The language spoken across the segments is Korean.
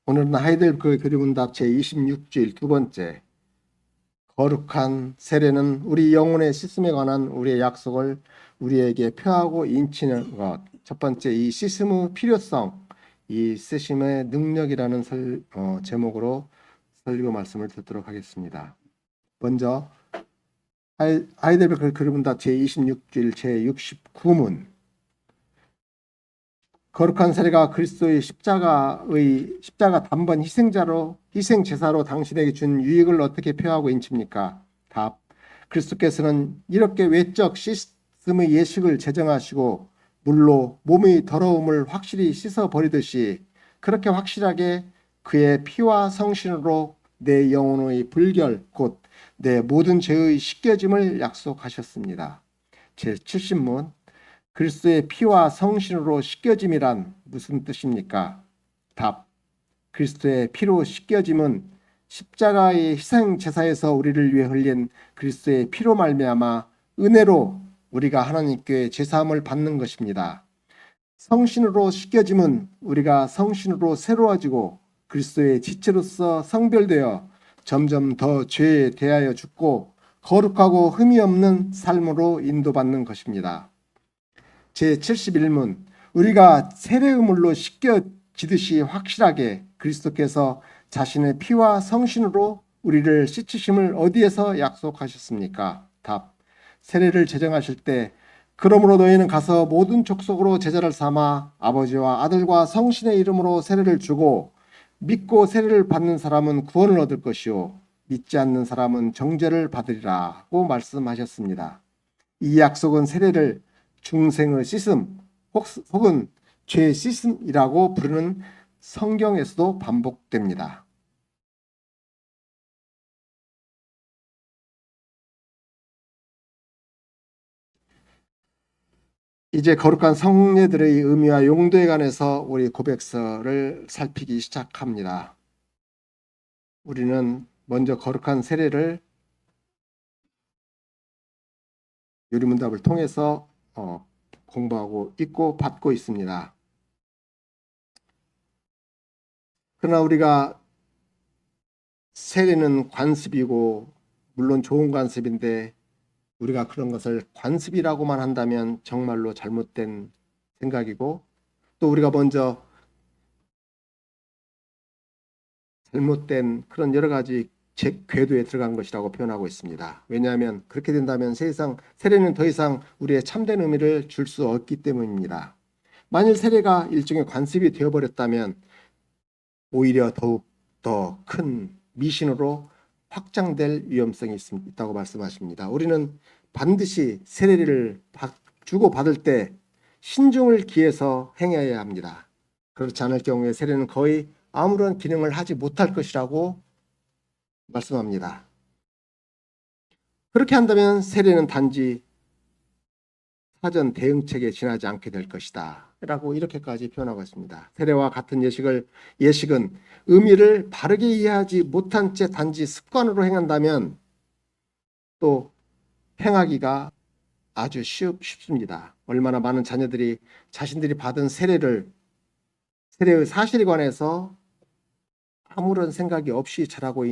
오늘은 하이델베르크 교리문답 제26주일 두 번째, 거룩한 세례는 우리 영혼의 씻음에 관한 우리의 약속을 우리에게 표하고 인치는 것. 첫 번째, 이 씻음의 필요성, 이 쓰심의 능력이라는 제목으로 설교 말씀을 듣도록 하겠습니다. 먼저 하이델베르크 교리문답 제26주일 제69문, 거룩한 세례가 그리스도의 십자가 단번 희생 제사로 당신에게 준 유익을 어떻게 표하고 인칩니까? 답. 그리스도께서는 이렇게 외적 씻음의 예식을 제정하시고 물로 몸의 더러움을 확실히 씻어 버리듯이 그렇게 확실하게 그의 피와 성신으로 내 영혼의 불결 곧 내 모든 죄의 씻겨짐을 약속하셨습니다. 제70문, 그리스도의 피와 성신으로 씻겨짐이란 무슨 뜻입니까? 답. 그리스도의 피로 씻겨짐은 십자가의 희생 제사에서 우리를 위해 흘린 그리스도의 피로 말미암아 은혜로 우리가 하나님께 제사함을 받는 것입니다. 성신으로 씻겨짐은 우리가 성신으로 새로워지고 그리스도의 지체로서 성별되어 점점 더 죄에 대하여 죽고 거룩하고 흠이 없는 삶으로 인도받는 것입니다. 제71문, 우리가 세례의물로 씻겨지듯이 확실하게 그리스도께서 자신의 피와 성신으로 우리를 씻으심을 어디에서 약속하셨습니까? 답. 세례를 제정하실 때 그러므로 너희는 가서 모든 족속으로 제자를 삼아 아버지와 아들과 성신의 이름으로 세례를 주고 믿고 세례를 받는 사람은 구원을 얻을 것이요 믿지 않는 사람은 정죄를 받으리라고 말씀하셨습니다. 이 약속은 세례를 중생의 씻음 혹은 죄 씻음이라고 부르는 성경에서도 반복됩니다. 이제 거룩한 성례들의 의미와 용도에 관해서 우리 고백서를 살피기 시작합니다. 우리는 먼저 거룩한 세례를 요리문답을 통해서 공부하고 있고 받고 있습니다. 그러나 우리가 세례는 관습이고 물론 좋은 관습인데 우리가 그런 것을 관습이라고만 한다면 정말로 잘못된 생각이고 또 우리가 먼저 잘못된 그런 여러 가지 궤도에 들어간 것이라고 표현하고 있습니다. 왜냐하면 그렇게 된다면 세례는 더 이상 우리의 참된 의미를 줄 수 없기 때문입니다. 만일 세례가 일종의 관습이 되어버렸다면 오히려 더욱 더 큰 미신으로 확장될 위험성이 있다고 말씀하십니다. 우리는 반드시 세례를 주고받을 때 신중을 기해서 행해야 합니다. 그렇지 않을 경우에 세례는 거의 아무런 기능을 하지 못할 것이라고 말씀합니다. 그렇게 한다면 세례는 단지 사전 대응책에 지나지 않게 될 것이다 라고 이렇게까지 표현하고 있습니다. 세례와 같은 예식은 의미를 바르게 이해하지 못한 채 단지 습관으로 행한다면 또 행하기가 아주 쉽습니다. 얼마나 많은 자녀들이 자신들이 받은 세례의 사실에 관해서 아무런 생각이 없이 자라고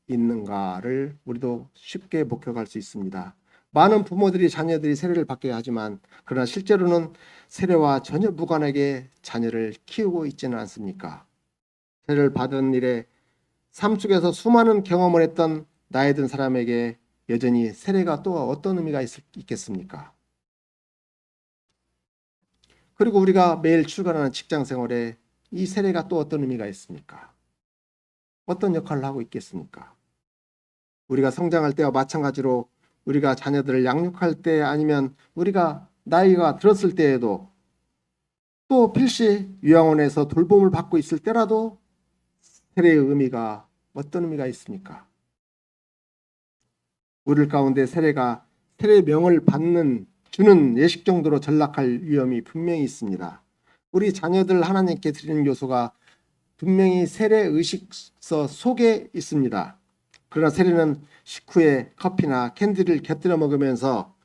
있는가를 우리도 쉽게 목격할 수 있습니다. 많은 부모들이 자녀들이 세례를 받게 하지만 그러나 실제로는 세례와 전혀 무관하게 자녀를 키우고 있지는 않습니까? 세례를 받은 일에 삶 속에서 수많은 경험을 했던 나이 든 사람에게 여전히 세례가 또 어떤 의미가 있겠습니까? 그리고 우리가 매일 출근하는 직장 생활에 이 세례가 또 어떤 의미가 있습니까? 어떤 역할을 하고 있겠습니까? 우리가 성장할 때와 마찬가지로 우리가 자녀들을 양육할 때 아니면 우리가 나이가 들었을 때에도 또 필시 요양원에서 돌봄을 받고 있을 때라도 세례의 의미가 어떤 의미가 있습니까? 우리 가운데 세례의 명을 주는 예식 정도로 전락할 위험이 분명히 있습니다. 우리 자녀들 하나님께 드리는 요소가 분명히 세례 의식서 속에 있습니다. 그러나 세례는 식후에 커피나 캔디를 곁들여 먹으면서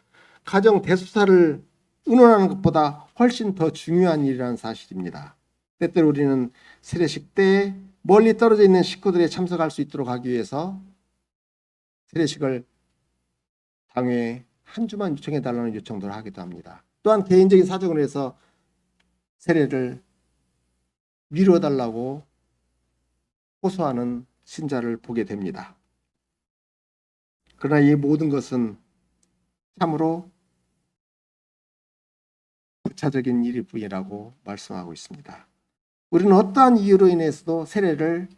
가정 대수사를 의논하는 것보다 훨씬 더 중요한 일이라는 사실입니다. 때때로 우리는 세례식 때에 멀리 떨어져 있는 식구들이 참석할 수 있도록 하기 위해서 세례식을 당회에 한 주만 요청해 달라는 요청들을 하기도 합니다. 또한 개인적인 사정으로 해서 세례를 미루어 달라고 호소하는 신자를 보게 됩니다. 그러나 이 모든 것은 참으로 부차적인 일일 뿐이라고 말씀하고 있습니다. 우리는 어떠한 이유로 인해서도 세례를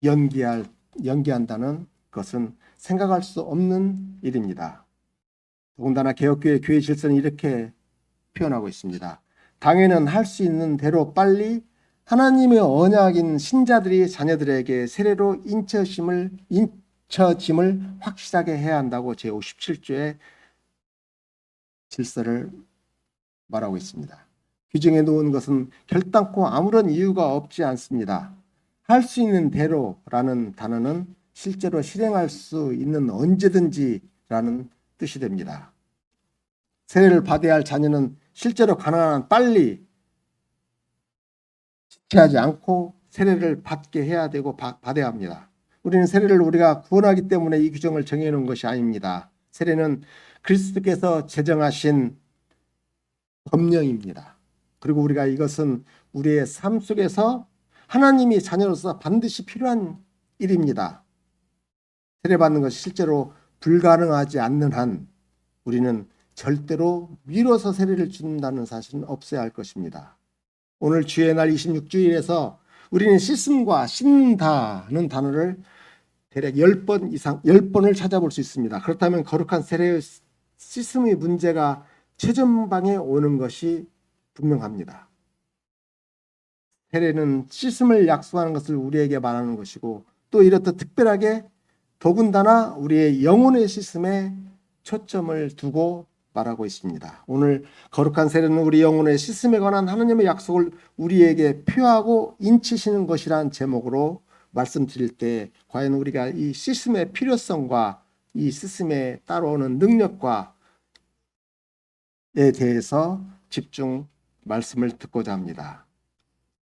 연기한다는 것은 생각할 수 없는 일입니다. 더군다나 개혁교회 교회 질서는 이렇게 표현하고 있습니다. 당회는 할 수 있는 대로 빨리 하나님의 언약인 신자들이 자녀들에게 세례로 인쳐짐을 확실하게 해야 한다고 제57조의 질서를 말하고 있습니다. 규정해 놓은 것은 결단코 아무런 이유가 없지 않습니다. 할 수 있는 대로라는 단어는 실제로 실행할 수 있는 언제든지라는 뜻이 됩니다. 세례를 받아야 할 자녀는 실제로 가능한 한 빨리 지체하지 않고 세례를 받게 해야 되고 받아야 합니다. 우리는 세례를 우리가 구원하기 때문에 이 규정을 정해놓은 것이 아닙니다. 세례는 그리스도께서 제정하신 법령입니다. 그리고 우리가 이것은 우리의 삶 속에서 하나님이 자녀로서 반드시 필요한 일입니다. 세례받는 것이 실제로 불가능하지 않는 한 우리는 절대로 미뤄서 세례를 준다는 사실은 없어야 할 것입니다. 오늘 주의 날 26주일에서 우리는 씻음과 씻는다는 단어를 대략 10번을 찾아볼 수 있습니다. 그렇다면 거룩한 세례의 씻음의 문제가 최전방에 오는 것이 분명합니다. 세례는 씻음을 약속하는 것을 우리에게 말하는 것이고 또 이렇듯 특별하게 더군다나 우리의 영혼의 씻음에 초점을 두고 말하고 있습니다. 오늘 거룩한 세례는 우리 영혼의 씻음에 관한 하나님의 약속을 우리에게 표하고 인치시는 것이란 제목으로 말씀드릴 때 과연 우리가 이 씻음의 필요성과 이 씻음에 따라오는 능력과에 대해서 집중 말씀을 듣고자 합니다.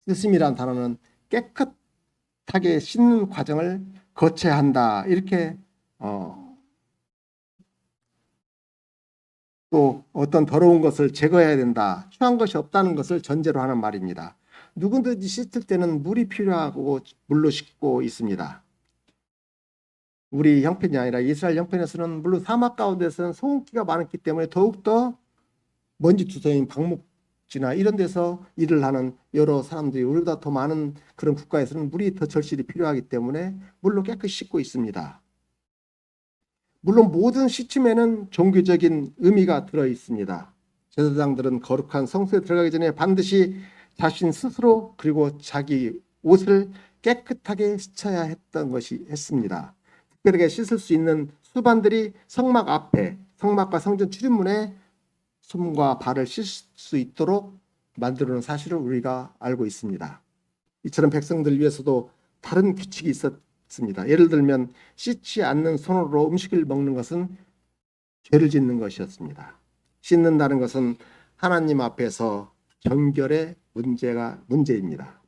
씻음이란 단어는 깨끗하게 씻는 과정을 거쳐야 한다. 이렇게 또 어떤 더러운 것을 제거해야 된다. 추한 것이 없다는 것을 전제로 하는 말입니다. 누구든지 씻을 때는 물이 필요하고 물로 씻고 있습니다. 우리 형편이 아니라 이스라엘 형편에서는 물론 사막 가운데서는 소금기가 많았기 때문에 더욱더 먼지 투성인 방목지나 이런 데서 일을 하는 여러 사람들이 우리보다 더 많은 그런 국가에서는 물이 더 절실히 필요하기 때문에 물로 깨끗이 씻고 있습니다. 물론 모든 씻음에는 종교적인 의미가 들어 있습니다. 제사장들은 거룩한 성소에 들어가기 전에 반드시 자신 스스로 그리고 자기 옷을 깨끗하게 씻어야 했습니다. 특별하게 씻을 수 있는 수반들이 성막 앞에, 성막과 성전 출입문에 손과 발을 씻을 수 있도록 만들어놓은 사실을 우리가 알고 있습니다. 이처럼 백성들 위해서도 다른 규칙이 있었습니다. 예를 들면 씻지 않는 손으로 음식을 먹는 것은 죄를 짓는 것이었습니다. 씻는다는 것은 하나님 앞에서 정결의 문제입니다.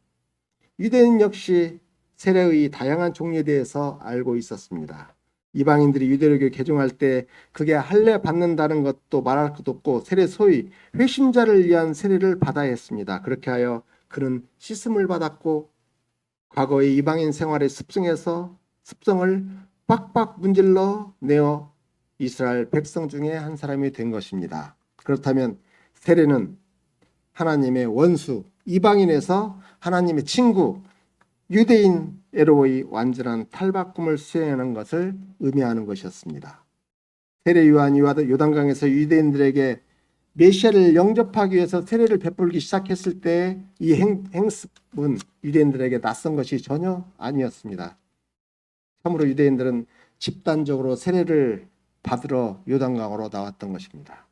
유대인 역시 세례의 다양한 종류에 대해서 알고 있었습니다. 이방인들이 유대교를 개종할 때 그게 할례 받는다는 것도 말할 것도 없고 세례 소위 회심자를 위한 세례를 받아야 했습니다. 그렇게 하여 그는 씻음을 받았고 과거의 이방인 생활의 습성을 빡빡 문질러 내어 이스라엘 백성 중에 한 사람이 된 것입니다. 그렇다면 세례는 하나님의 원수, 이방인에서 하나님의 친구, 유대인에로의 완전한 탈바꿈을 수행하는 것을 의미하는 것이었습니다. 세례 요한이 요단강에서 유대인들에게 메시아를 영접하기 위해서 세례를 베풀기 시작했을 때 이 행습은 유대인들에게 낯선 것이 전혀 아니었습니다. 참으로 유대인들은 집단적으로 세례를 받으러 요단강으로 나왔던 것입니다.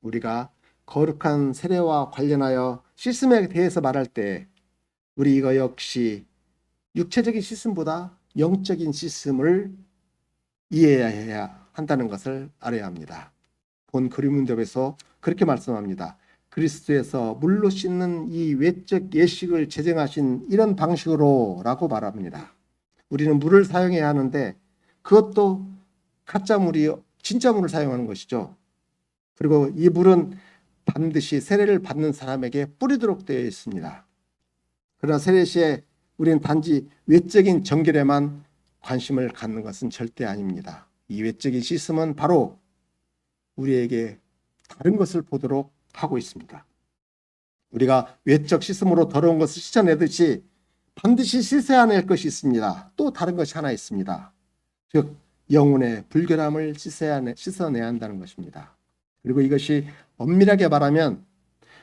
우리가 거룩한 세례와 관련하여 씻음에 대해서 말할 때 우리 이거 역시 육체적인 씻음보다 영적인 씻음을 이해해야 한다는 것을 알아야 합니다. 본 그리문답에서 그렇게 말씀합니다. 그리스도에서 물로 씻는 이 외적 예식을 제정하신 이런 방식으로라고 말합니다. 우리는 물을 사용해야 하는데 그것도 가짜 물이 진짜 물을 사용하는 것이죠. 그리고 이 물은 반드시 세례를 받는 사람에게 뿌리도록 되어 있습니다. 그러나 세례 시에 우리는 단지 외적인 정결에만 관심을 갖는 것은 절대 아닙니다. 이 외적인 씻음은 바로 우리에게 다른 것을 보도록 하고 있습니다. 우리가 외적 씻음으로 더러운 것을 씻어내듯이 반드시 씻어야 할 것이 있습니다. 또 다른 것이 하나 있습니다. 즉 영혼의 불결함을 씻어내야 한다는 것입니다. 그리고 이것이 엄밀하게 말하면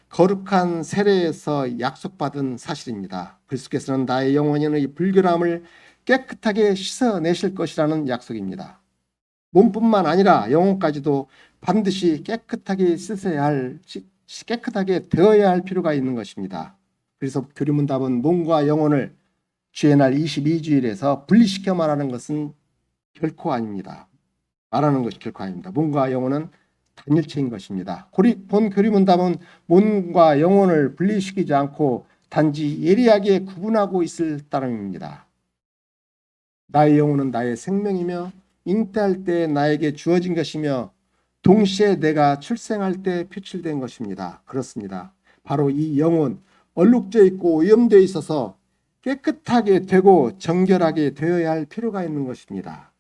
거룩한 세례에서 약속받은 사실입니다. 그리스도께서는 나의 영혼의 불결함을 깨끗하게 씻어내실 것이라는 약속입니다. 몸뿐만 아니라 영혼까지도 반드시 깨끗하게 깨끗하게 되어야 할 필요가 있는 것입니다. 그래서 교리문답은 몸과 영혼을 주의 날 22주일에서 분리시켜 말하는 것은 결코 아닙니다. 말하는 것이 결코 아닙니다. 몸과 영혼은 단일체인 것입니다. 본 교리문답은 몸과 영혼을 분리시키지 않고 단지 예리하게 구분하고 있을 따름입니다. 나의 영혼은 나의 생명이며 잉태할 때 나에게 주어진 것이며 동시에 내가 출생할 때 표출된 것입니다. 그렇습니다. 바로 이 영혼, 얼룩져 있고 오염되어 있어서 깨끗하게 되고 정결하게 되어야 할 필요가 있는 것입니다.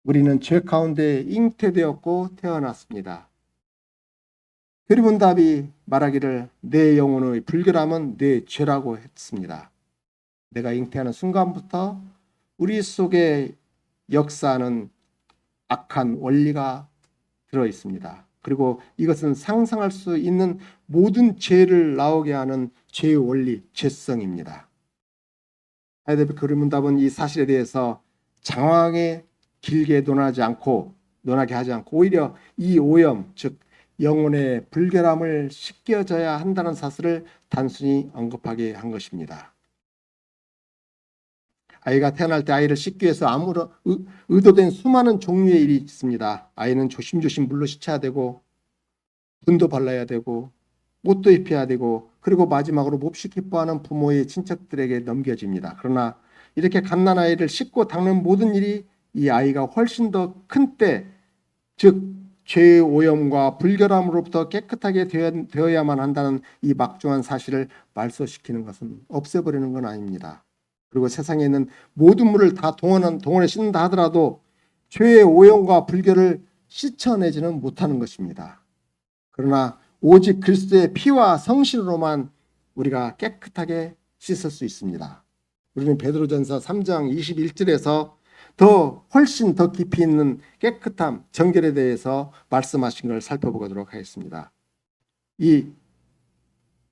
우리는 죄 가운데 잉태되었고 태어났습니다. 교리문답이 말하기를 내 영혼의 불결함은 내 죄라고 했습니다. 내가 잉태하는 순간부터 우리 속에 역사하는 악한 원리가 들어 있습니다. 그리고 이것은 상상할 수 있는 모든 죄를 나오게 하는 죄의 원리, 죄성입니다. 하이델베르크 교리문답은 이 사실에 대해서 장황하게 길게 논하게 하지 않고 오히려 이 오염, 즉 영혼의 불결함을 씻겨져야 한다는 사실을 단순히 언급하게 한 것입니다. 아이가 태어날 때 아이를 씻기 위해서 아무런 의도된 수많은 종류의 일이 있습니다. 아이는 조심조심 물로 씻어야 되고 분도 발라야 되고 옷도 입혀야 되고 그리고 마지막으로 몹시 기뻐하는 부모의 친척들에게 넘겨집니다. 그러나 이렇게 갓난 아이를 씻고 닦는 모든 일이 이 아이가 훨씬 더 큰 때, 즉 죄의 오염과 불결함으로부터 깨끗하게 되어야만 한다는 이 막중한 사실을 말소시키는 것은 없애버리는 건 아닙니다. 그리고 세상에 있는 모든 물을 다 동원해 씻는다 하더라도 죄의 오염과 불결을 씻어내지는 못하는 것입니다. 그러나 오직 그리스도의 피와 성신으로만 우리가 깨끗하게 씻을 수 있습니다. 우리는 베드로전서 3장 21절에서 훨씬 더 깊이 있는 깨끗함, 정결에 대해서 말씀하신 걸 살펴보도록 하겠습니다. 이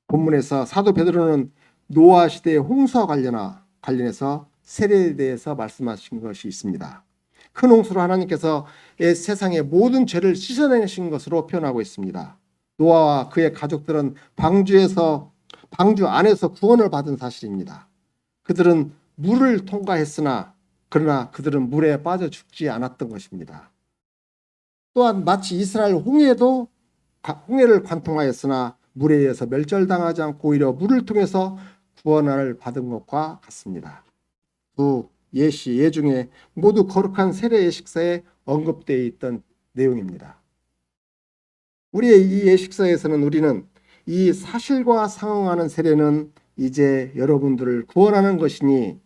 본문에서 사도 베드로는 노아 시대의 홍수와 관련해서 세례에 대해서 말씀하신 것이 있습니다. 큰 홍수로 하나님께서 세상의 모든 죄를 씻어내신 것으로 표현하고 있습니다. 노아와 그의 가족들은 방주 안에서 구원을 받은 사실입니다. 그들은 물을 통과했으나 그러나 그들은 물에 빠져 죽지 않았던 것입니다. 또한 마치 이스라엘 홍해를 관통하였으나 물에 의해서 멸절당하지 않고 오히려 물을 통해서 구원을 받은 것과 같습니다. 두 예 중에 모두 거룩한 세례 예식서에 언급되어 있던 내용입니다. 우리의 이 예식서에서는 우리는 이 사실과 상응하는 세례는 이제 여러분들을 구원하는 것이니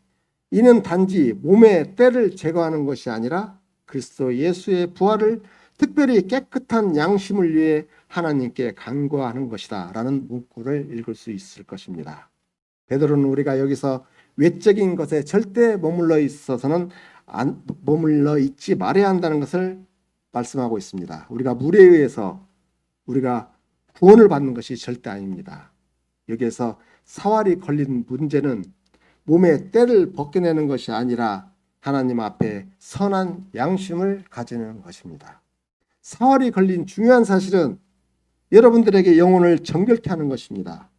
이는 단지 몸의 때를 제거하는 것이 아니라 그리스도 예수의 부활을 특별히 깨끗한 양심을 위해 하나님께 간구하는 것이다 라는 문구를 읽을 수 있을 것입니다. 베드로는 우리가 여기서 외적인 것에 절대 머물러 있지 말아야 한다는 것을 말씀하고 있습니다. 우리가 물에 의해서 우리가 구원을 받는 것이 절대 아닙니다. 여기에서 사활이 걸린 문제는 몸의 때를 벗겨내는 것이 아니라 하나님 앞에 선한 양심을 가지는 것입니다. 사활이 걸린 중요한 사실은 여러분들에게 영혼을 정결케 하는 것입니다.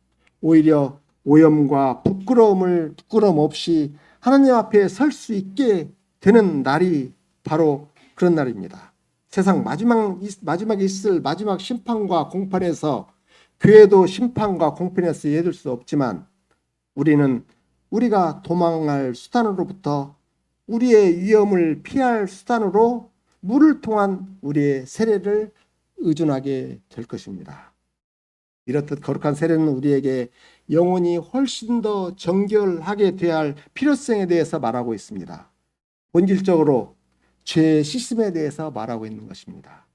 오히려 오염과 부끄러움 없이 하나님 앞에 설 수 있게 되는 날이 바로 그런 날입니다. 세상 마지막에 있을 마지막 심판과 공판에서 교회도 심판과 공판에서 예들 수 없지만 우리는 우리가 도망할 수단으로부터 우리의 위험을 피할 수단으로 물을 통한 우리의 세례를 의존하게 될 것입니다. 이렇듯 거룩한 세례는 우리에게 영혼이 훨씬 더 정결하게 되어야 할 필요성에 대해서 말하고 있습니다. 본질적으로 죄의 씻음에 대해서 말하고 있는 것입니다.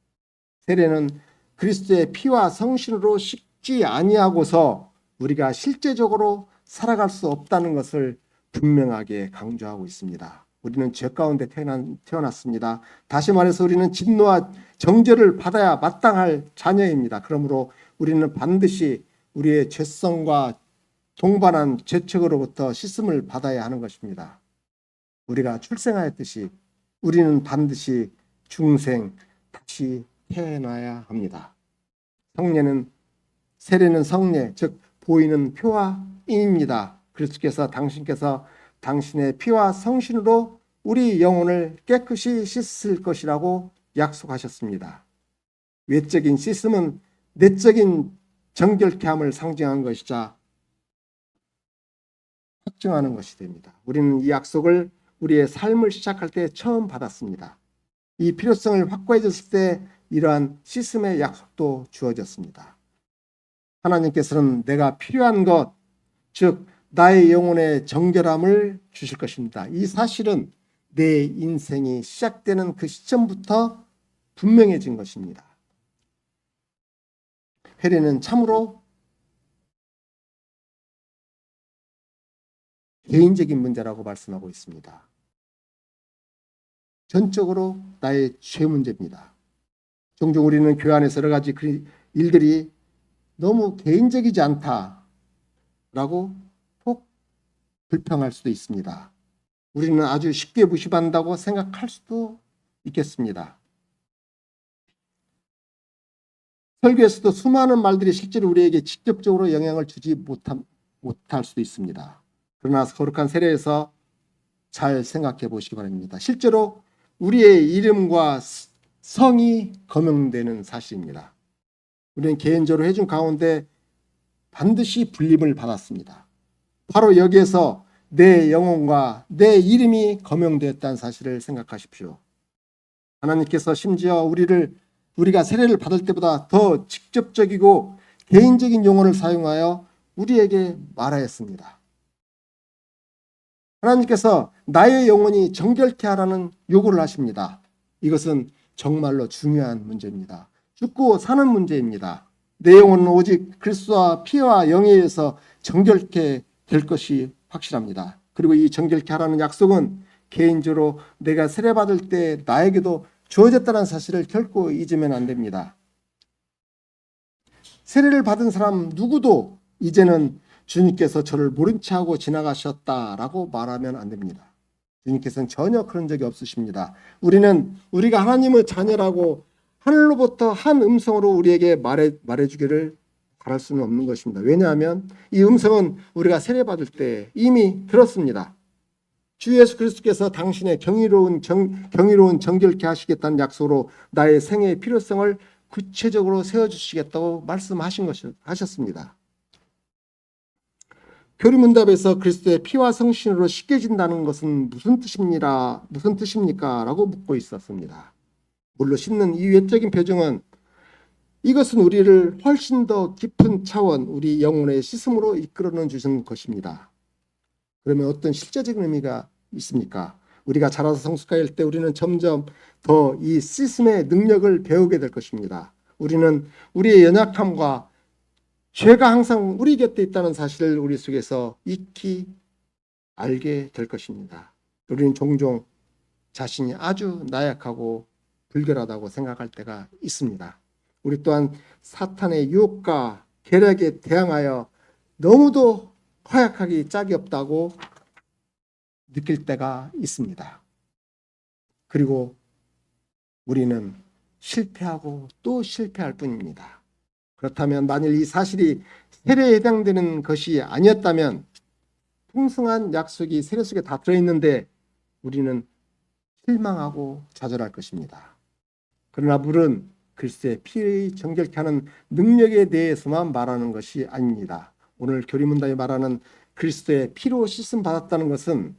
세례는 그리스도의 피와 성신으로 씻지 아니하고서 우리가 실제적으로 살아갈 수 없다는 것을 분명하게 강조하고 있습니다. 우리는 죄 가운데 태어났습니다. 다시 말해서 우리는 진노와 정죄를 받아야 마땅할 자녀입니다. 그러므로 우리는 반드시 우리의 죄성과 동반한 죄책으로부터 씻음을 받아야 하는 것입니다. 우리가 출생하였듯이 우리는 반드시 중생 다시 태어나야 합니다. 세례는 성례, 즉 보이는 표와 인입니다. 그리스도께서 당신께서 당신의 피와 성신으로 우리 영혼을 깨끗이 씻을 것이라고 약속하셨습니다. 외적인 씻음은 내적인 정결케 함을 상징한 것이자 확증하는 것이 됩니다. 우리는 이 약속을 우리의 삶을 시작할 때 처음 받았습니다. 이 필요성을 확고해졌을 때 이러한 씻음의 약속도 주어졌습니다. 하나님께서는 내가 필요한 것, 즉 나의 영혼의 정결함을 주실 것입니다. 이 사실은 내 인생이 시작되는 그 시점부터 분명해진 것입니다. 회례는 참으로 개인적인 문제라고 말씀하고 있습니다. 전적으로 나의 죄 문제입니다. 종종 우리는 교회 안에서 여러 가지 일들이 너무 개인적이지 않다라고 혹 불평할 수도 있습니다. 우리는 아주 쉽게 무시받는다고 생각할 수도 있겠습니다. 설교에서도 수많은 말들이 실제로 우리에게 직접적으로 영향을 주지 못할 수도 있습니다. 그러나 거룩한 세례에서 잘 생각해 보시기 바랍니다. 실제로 우리의 이름과 성이 거명되는 사실입니다. 우리는 개인적으로 회중 가운데 반드시 불림을 받았습니다. 바로 여기에서 내 영혼과 내 이름이 거명되었다는 사실을 생각하십시오. 하나님께서 심지어 우리가 세례를 받을 때보다 더 직접적이고 개인적인 용어를 사용하여 우리에게 말하였습니다. 하나님께서 나의 영혼이 정결케 하라는 요구를 하십니다. 이것은 정말로 중요한 문제입니다. 죽고 사는 문제입니다. 내 영혼은 오직 그리스도와 피와 영에 의해서 정결케 될 것이 확실합니다. 그리고 이 정결케 하라는 약속은 개인적으로 내가 세례받을 때 나에게도 주어졌다는 사실을 결코 잊으면 안 됩니다. 세례를 받은 사람 누구도 이제는 주님께서 저를 모른 채 하고 지나가셨다라고 말하면 안 됩니다. 주님께서는 전혀 그런 적이 없으십니다. 우리가 하나님의 자녀라고 하늘로부터 한 음성으로 우리에게 말해주기를 바랄 수는 없는 것입니다. 왜냐하면 이 음성은 우리가 세례받을 때 이미 들었습니다. 주 예수 그리스도께서 당신의 경이로운 정결케 하시겠다는 약속으로 나의 생애의 필요성을 구체적으로 세워주시겠다고 하셨습니다. 교리문답에서 그리스도의 피와 성신으로 씻겨진다는 것은 무슨 뜻입니까? 라고 묻고 있었습니다. 물로 씻는 이 외적인 표정은 이것은 우리를 훨씬 더 깊은 차원, 우리 영혼의 씻음으로 이끌어는 주신 것입니다. 그러면 어떤 실제적인 의미가 있습니까? 우리가 자라서 성숙할 때 우리는 점점 더 이 씻음의 능력을 배우게 될 것입니다. 우리는 우리의 연약함과 죄가 항상 우리 곁에 있다는 사실을 우리 속에서 익히 알게 될 것입니다. 우리는 종종 자신이 아주 나약하고 불결하다고 생각할 때가 있습니다. 우리 또한 사탄의 유혹과 계략에 대항하여 너무도 허약하기 짝이 없다고 느낄 때가 있습니다. 그리고 우리는 실패하고 또 실패할 뿐입니다. 그렇다면 만일 이 사실이 세례에 해당되는 것이 아니었다면 풍성한 약속이 세례 속에 다 들어있는데 우리는 실망하고 좌절할 것입니다. 그러나 물은 글쎄 피의 정결케 하는 능력에 대해서만 말하는 것이 아닙니다. 오늘 교리문답이 말하는 그리스도의 피로 씻음 받았다는 것은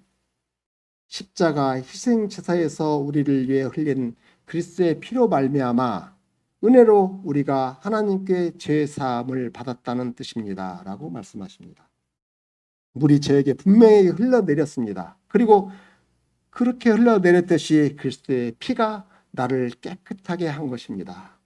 십자가 희생제사에서 우리를 위해 흘린 그리스도의 피로 말미암아 은혜로 우리가 하나님께 죄 사함을 받았다는 뜻입니다. 라고 말씀하십니다. 물이 저에게 분명히 흘러내렸습니다. 그리고 그렇게 흘러내렸듯이 그리스도의 피가 나를 깨끗하게 한 것입니다.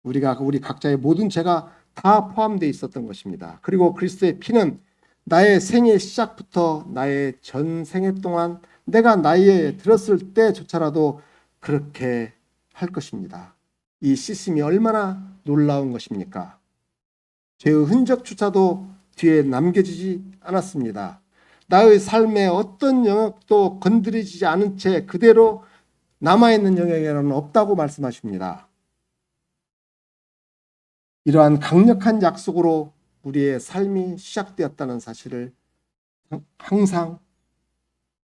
우리 각자의 모든 죄가 다 포함되어 있었던 것입니다. 그리고 그리스도의 피는 나의 생의 시작부터 나의 전생애 동안 내가 나이에 들었을 때조차라도 그렇게 할 것입니다. 이 씻음이 얼마나 놀라운 것입니까? 죄의 흔적조차도 뒤에 남겨지지 않았습니다. 나의 삶의 어떤 영역도 건드리지 않은 채 그대로 남아있는 영역에는 없다고 말씀하십니다. 이러한 강력한 약속으로 우리의 삶이 시작되었다는 사실을 항상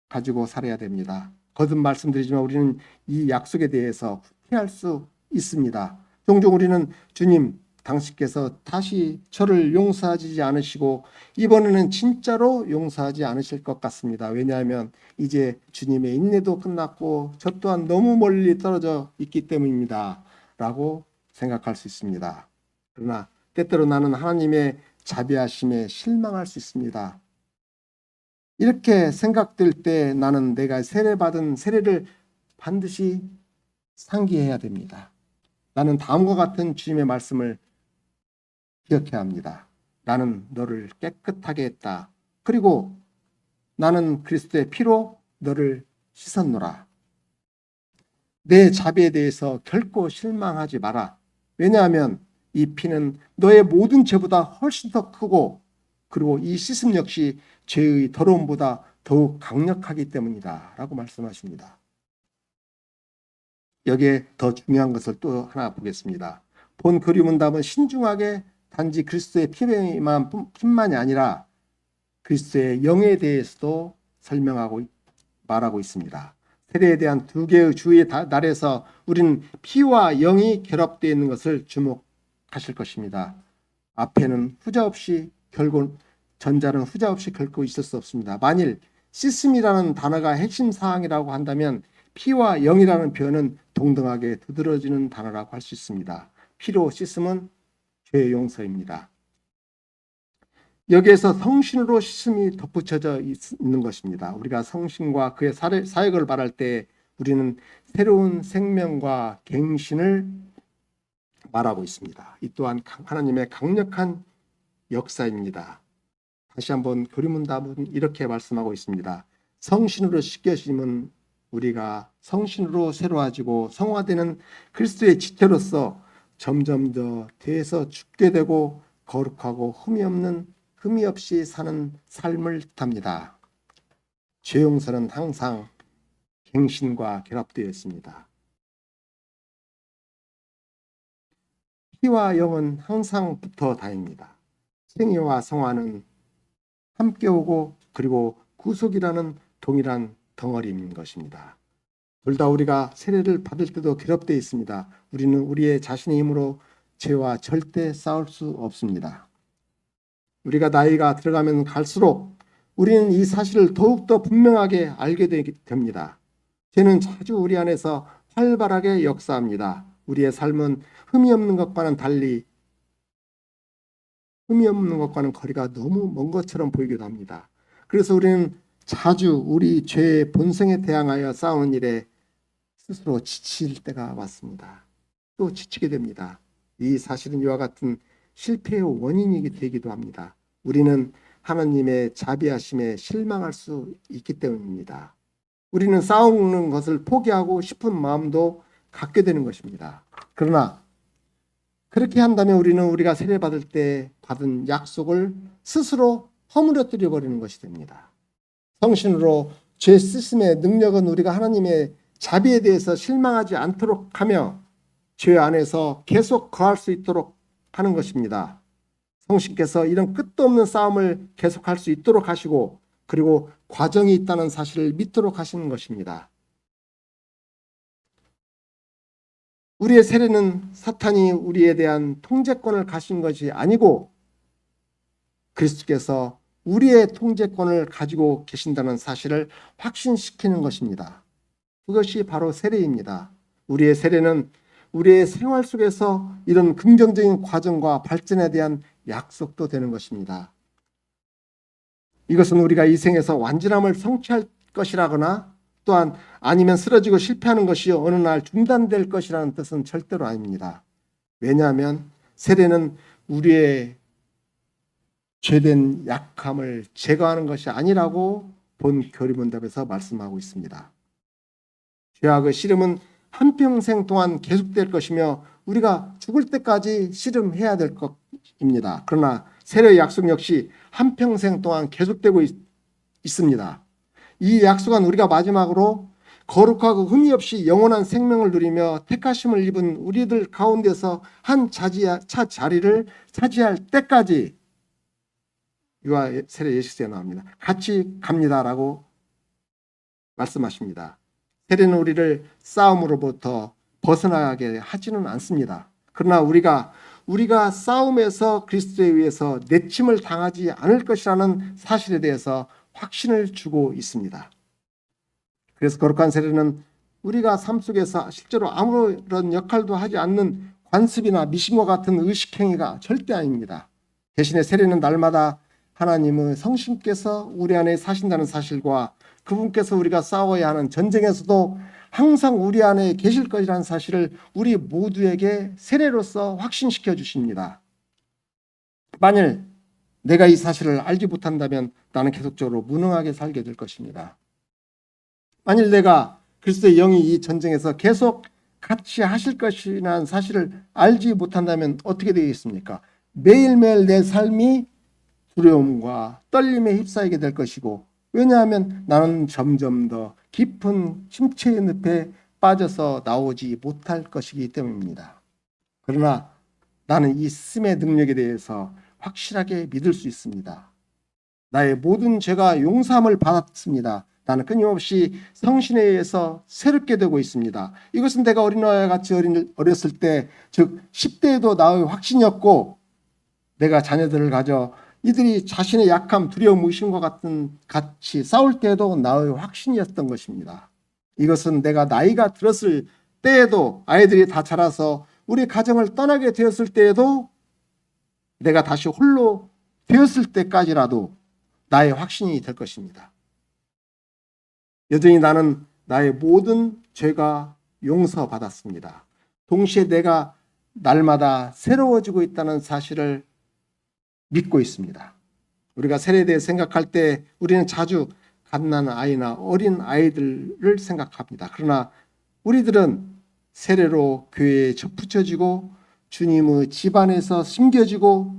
가지고 살아야 됩니다. 거듭 말씀드리지만 우리는 이 약속에 대해서 후회할 수 있습니다. 종종 우리는 주님, 당신께서 다시 저를 용서하지 않으시고 이번에는 진짜로 용서하지 않으실 것 같습니다. 왜냐하면 이제 주님의 인내도 끝났고 저 또한 너무 멀리 떨어져 있기 때문입니다. 라고 생각할 수 있습니다. 그러나 때때로 나는 하나님의 자비하심에 실망할 수 있습니다. 이렇게 생각될 때 나는 내가 세례받은 세례를 반드시 상기해야 됩니다. 나는 다음과 같은 주님의 말씀을 기억해야 합니다. 나는 너를 깨끗하게 했다. 그리고 나는 그리스도의 피로 너를 씻었노라. 내 자비에 대해서 결코 실망하지 마라. 왜냐하면 이 피는 너의 모든 죄보다 훨씬 더 크고 그리고 이 씻음 역시 죄의 더러움보다 더욱 강력하기 때문이다 라고 말씀하십니다. 여기에 더 중요한 것을 또 하나 보겠습니다. 본 교리문답은 신중하게 단지 그리스도의 피만이 아니라 그리스도의 영에 대해서도 설명하고 말하고 있습니다. 세례에 대한 두 개의 주의 날에서 우리는 피와 영이 결합되어 있는 것을 주목하실 것입니다. 앞에는 후자 없이 결국 전자는 후자 없이 결코 있을 수 없습니다. 만일 씻음이라는 단어가 핵심 사항이라고 한다면 피와 영이라는 표현은 동등하게 두드러지는 단어라고 할 수 있습니다. 피로 씻음은 죄 용서입니다. 여기에서 성신으로 씻음이 덧붙여져 있는 것입니다. 우리가 성신과 그의 사역을 말할 때 우리는 새로운 생명과 갱신을 말하고 있습니다. 이 또한 하나님의 강력한 역사입니다. 다시 한번 교리문답은 이렇게 말씀하고 있습니다. 성신으로 씻겨짐은 우리가 성신으로 새로워지고 성화되는 그리스도의 지체로서 점점 더 대해서 죽게 되고 거룩하고 흠이 없이 사는 삶을 뜻합니다. 죄 용서는 항상 갱신과 결합되어 있습니다. 피와 영은 항상 붙어 다닙니다. 생애와 성화는 함께 오고 그리고 구속이라는 동일한 덩어리인 것입니다. 둘 다 우리가 세례를 받을 때도 결합되어 있습니다. 우리는 우리의 자신의 힘으로 죄와 절대 싸울 수 없습니다. 우리가 나이가 들어가면 갈수록 우리는 이 사실을 더욱더 분명하게 알게 됩니다. 죄는 자주 우리 안에서 활발하게 역사합니다. 우리의 삶은 흠이 없는 것과는 거리가 너무 먼 것처럼 보이기도 합니다. 그래서 우리는 자주 우리 죄의 본성에 대항하여 싸우는 일에 스스로 지칠 때가 왔습니다. 또 지치게 됩니다. 이 사실은 이와 같은 실패의 원인이 되기도 합니다. 우리는 하나님의 자비하심에 실망할 수 있기 때문입니다. 우리는 싸우는 것을 포기하고 싶은 마음도 갖게 되는 것입니다. 그러나 그렇게 한다면 우리가 세례받을 때 받은 약속을 스스로 허물어뜨려 버리는 것이 됩니다. 성신으로 죄 씻음의 능력은 우리가 하나님의 자비에 대해서 실망하지 않도록 하며 죄 안에서 계속 거할 수 있도록 하는 것입니다. 성신께서 이런 끝도 없는 싸움을 계속할 수 있도록 하시고 그리고 과정이 있다는 사실을 믿도록 하시는 것입니다. 우리의 세례는 사탄이 우리에 대한 통제권을 가진 것이 아니고 그리스도께서 우리의 통제권을 가지고 계신다는 사실을 확신시키는 것입니다. 그것이 바로 세례입니다. 우리의 세례는 우리의 생활 속에서 이런 긍정적인 과정과 발전에 대한 약속도 되는 것입니다. 이것은 우리가 이 생에서 완전함을 성취할 것이라거나 또한 아니면 쓰러지고 실패하는 것이 어느 날 중단될 것이라는 뜻은 절대로 아닙니다. 왜냐하면 세례는 우리의 죄된 약함을 제거하는 것이 아니라고 본 교리문답에서 말씀하고 있습니다. 죄악의 씨름은 한평생 동안 계속될 것이며 우리가 죽을 때까지 씨름해야 될 것입니다. 그러나 세례의 약속 역시 한평생 동안 계속되고 있습니다. 이 약속은 우리가 마지막으로 거룩하고 흠이 없이 영원한 생명을 누리며 택하심을 입은 우리들 가운데서 한 자리를 차지할 때까지 유아 세례 예식서에 나옵니다. 같이 갑니다라고 말씀하십니다. 세례는 우리를 싸움으로부터 벗어나게 하지는 않습니다. 그러나 우리가 싸움에서 그리스도에 의해서 내침을 당하지 않을 것이라는 사실에 대해서 확신을 주고 있습니다. 그래서 거룩한 세례는 우리가 삶 속에서 실제로 아무런 역할도 하지 않는 관습이나 미신과 같은 의식행위가 절대 아닙니다. 대신에 세례는 날마다 하나님의 성신께서 우리 안에 사신다는 사실과 그분께서 우리가 싸워야 하는 전쟁에서도 항상 우리 안에 계실 것이라는 사실을 우리 모두에게 세례로서 확신시켜 주십니다. 만일 내가 이 사실을 알지 못한다면 나는 계속적으로 무능하게 살게 될 것입니다. 만일 내가 그리스도의 영이 이 전쟁에서 계속 같이 하실 것이라는 사실을 알지 못한다면 어떻게 되겠습니까? 매일매일 내 삶이 두려움과 떨림에 휩싸이게 될 것이고, 왜냐하면 나는 점점 더 깊은 침체의 늪에 빠져서 나오지 못할 것이기 때문입니다. 그러나 나는 이 쓰임의 능력에 대해서 확실하게 믿을 수 있습니다. 나의 모든 죄가 용서함을 받았습니다. 나는 끊임없이 성신에 의해서 새롭게 되고 있습니다. 이것은 내가 어린아이와 같이 어렸을 때, 즉 10대에도 나의 확신이었고, 내가 자녀들을 가져 이들이 자신의 약함, 두려움, 의심과 같이 싸울 때에도 나의 확신이었던 것입니다. 이것은 내가 나이가 들었을 때에도, 아이들이 다 자라서 우리 가정을 떠나게 되었을 때에도, 내가 다시 홀로 되었을 때까지라도 나의 확신이 될 것입니다. 여전히 나는 나의 모든 죄가 용서받았습니다. 동시에 내가 날마다 새로워지고 있다는 사실을 믿고 있습니다. 우리가 세례에 대해 생각할 때 우리는 자주 갓난 아이나 어린 아이들을 생각합니다. 그러나 우리들은 세례로 교회에 접붙여지고 주님의 집안에서 심겨지고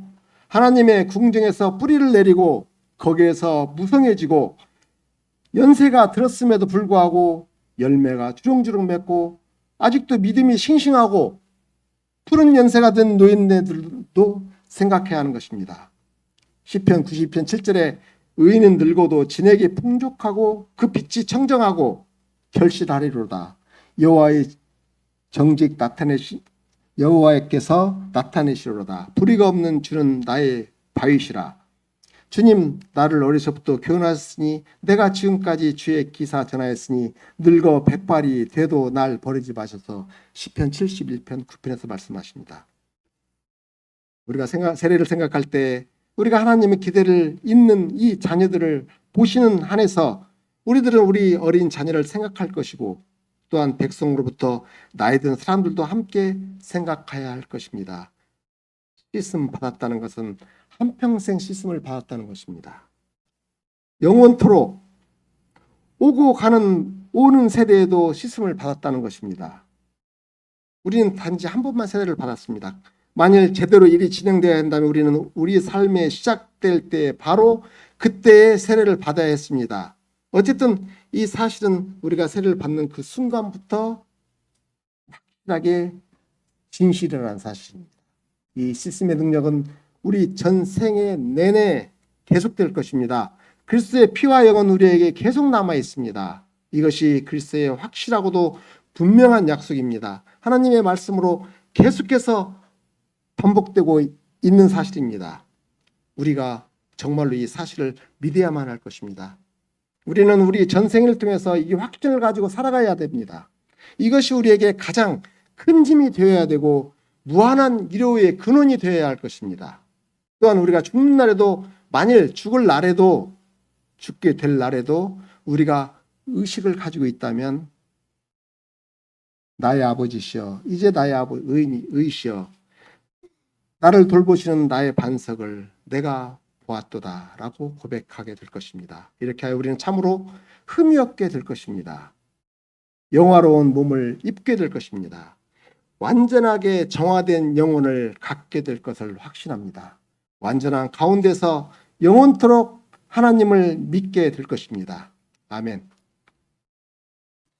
하나님의 궁정에서 뿌리를 내리고 거기에서 무성해지고 연세가 들었음에도 불구하고 열매가 주렁주렁 맺고 아직도 믿음이 싱싱하고 푸른 연세가 된 노인네들도 생각해야 하는 것입니다. 시편 90편 7절에 의인은 늙어도 진액이 풍족하고 그 빛이 청정하고 결실하리로다. 여호와께서 나타내시로다. 불의가 없는 주는 나의 바위시라. 주님, 나를 어려서부터 교훈하셨으니 내가 지금까지 주의 기사 전하였으니 늙어 백발이 돼도 날 버리지 마셔서 시편 71편 9편에서 말씀하십니다. 우리가 세례를 생각할 때 우리가 하나님의 기대를 잇는 이 자녀들을 보시는 한에서 우리들은 우리 어린 자녀를 생각할 것이고 또한 백성으로부터 나이 든 사람들도 함께 생각해야 할 것입니다. 씻음 받았다는 것은 한평생 씻음을 받았다는 것입니다. 영원토록 오고 가는 오는 세대에도 씻음을 받았다는 것입니다. 우리는 단지 한 번만 세례를 받았습니다. 만일 제대로 일이 진행되어야 한다면 우리는 우리 삶에 시작될 때 바로 그때의 세례를 받아야 했습니다. 어쨌든 이 사실은 우리가 세례를 받는 그 순간부터 확실하게 진실이라는 사실입니다. 이 씻음의 능력은 우리 전생애 내내 계속될 것입니다. 그리스도의 피와 영은 우리에게 계속 남아 있습니다. 이것이 그리스도의 확실하고도 분명한 약속입니다. 하나님의 말씀으로 계속해서 반복되고 있는 사실입니다. 우리가 정말로 이 사실을 믿어야만 할 것입니다. 우리는 우리 전생을 통해서 이 확신을 가지고 살아가야 됩니다. 이것이 우리에게 가장 큰 힘이 되어야 되고 무한한 위로의 근원이 되어야 할 것입니다. 또한 우리가 죽는 날에도, 만일 죽을 날에도, 죽게 될 날에도 우리가 의식을 가지고 있다면, 나의 아버지시여, 이제 나의 의시여, 나를 돌보시는 나의 반석을 내가 보았도다 라고 고백하게 될 것입니다. 이렇게 하여 우리는 참으로 흠이 없게 될 것입니다. 영화로운 몸을 입게 될 것입니다. 완전하게 정화된 영혼을 갖게 될 것을 확신합니다. 완전한 가운데서 영원토록 하나님을 믿게 될 것입니다. 아멘.